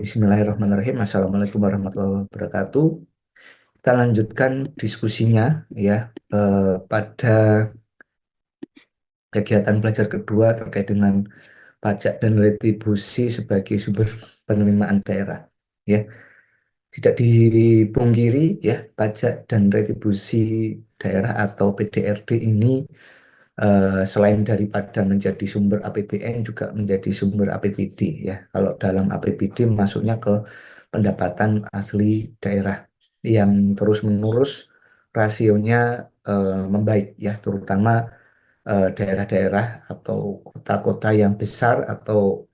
Bismillahirrahmanirrahim. Assalamualaikum warahmatullahi wabarakatuh. Kita lanjutkan diskusinya ya pada kegiatan belajar kedua terkait dengan pajak dan retribusi sebagai sumber penerimaan daerah. Ya, tidak dipungkiri ya pajak dan retribusi daerah atau PDRD ini selain daripada menjadi sumber APBN juga menjadi sumber APBD ya. Kalau dalam APBD masuknya ke pendapatan asli daerah yang terus-menerus rasionya membaik ya, terutama daerah-daerah atau kota-kota yang besar atau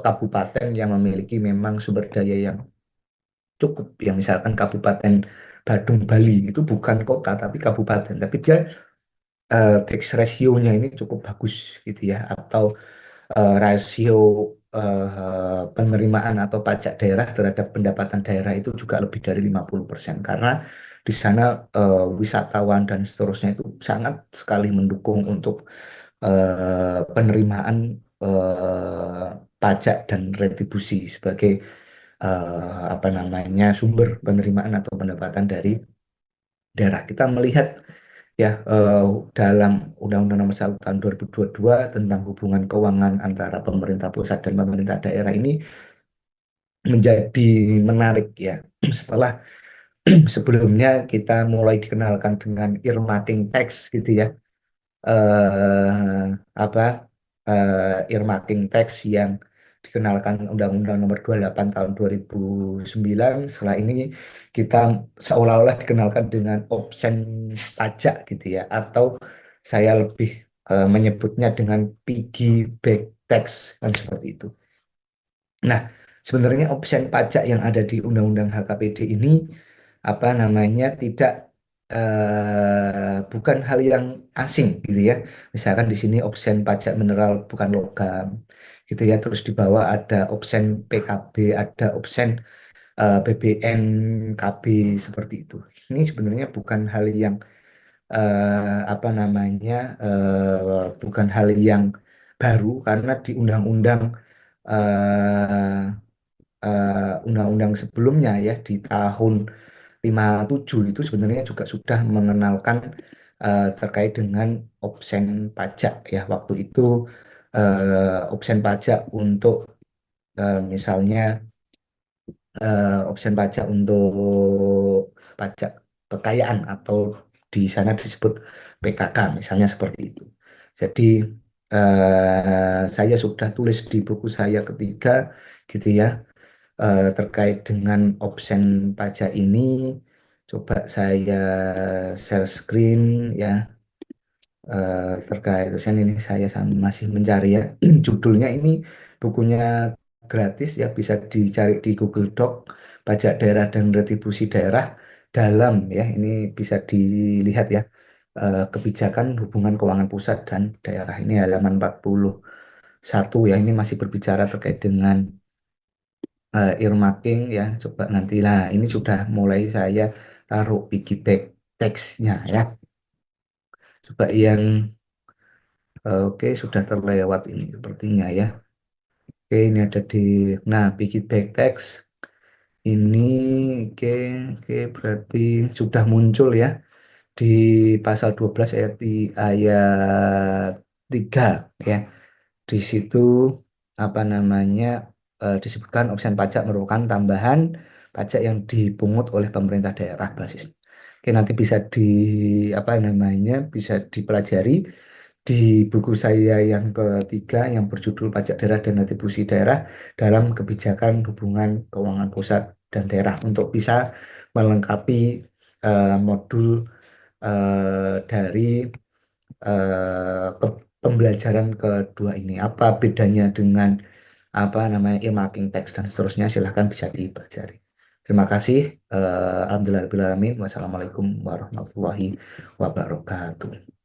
kabupaten yang memiliki memang sumber daya yang cukup. Ya misalkan Kabupaten Badung Bali itu bukan kota tapi kabupaten, tapi dia tax ratio-nya ini cukup bagus gitu ya, atau rasio penerimaan atau pajak daerah terhadap pendapatan daerah itu juga lebih dari 50% karena di sana wisatawan dan seterusnya itu sangat sekali mendukung untuk penerimaan pajak dan retribusi sebagai apa namanya sumber penerimaan atau pendapatan dari daerah. Kita melihat ya dalam Undang-Undang Nomor 1 Tahun 2022 tentang hubungan keuangan antara pemerintah pusat dan pemerintah daerah ini menjadi menarik ya. Setelah sebelumnya kita mulai dikenalkan dengan earmarking tax gitu ya. Apa earmarking tax yang dikenalkan Undang-Undang Nomor 28 Tahun 2009. Setelah ini kita seolah-olah dikenalkan dengan option pajak gitu ya, atau saya lebih menyebutnya dengan piggy back tax kan seperti itu. Nah, sebenarnya option pajak yang ada di Undang-Undang HKPD ini apa namanya tidak bukan hal yang asing gitu ya. Misalkan di sini option pajak mineral bukan logam gitu ya. Terus di bawah ada option PKB, ada option BBNKB seperti itu. Ini sebenarnya bukan hal yang apa namanya bukan hal yang baru karena di undang-undang sebelumnya ya di tahun 57 itu sebenarnya juga sudah mengenalkan terkait dengan opsen pajak ya. Waktu itu opsen pajak untuk misalnya opsen pajak untuk pajak kekayaan atau di sana disebut PKK misalnya seperti itu. Jadi saya sudah tulis di buku saya ketiga gitu ya terkait dengan option pajak ini. Coba saya share screen ya terkait option ini saya masih mencari ya. Judulnya ini bukunya gratis ya, bisa dicari di Google Doc pajak daerah dan retribusi daerah dalam ya, ini bisa dilihat ya kebijakan hubungan keuangan pusat dan daerah, ini halaman 41 ya. Ini masih berbicara terkait dengan earmarking ya. Coba nanti lah, ini sudah mulai saya taruh piggy bank teksnya ya. Coba yang oke, sudah terlewat ini sepertinya ya. Oke, ini ada di nah piggy bank text ini. Oke, oke, berarti sudah muncul ya di pasal 12 ayat 3 ya. Di situ apa namanya disebutkan opsi pajak merupakan tambahan pajak yang dipungut oleh pemerintah daerah basis. Oke, nanti bisa di apa namanya bisa dipelajari di buku saya yang ketiga yang berjudul Pajak Daerah dan Retribusi Daerah dalam Kebijakan Hubungan Keuangan Pusat dan Daerah untuk bisa melengkapi modul dari pembelajaran kedua ini. Apa bedanya dengan apa namanya e-marketing teks dan seterusnya, silahkan bisa dipelajari. Terima kasih. Alhamdulillahirabbil alamin. Wassalamualaikum warahmatullahi wabarakatuh.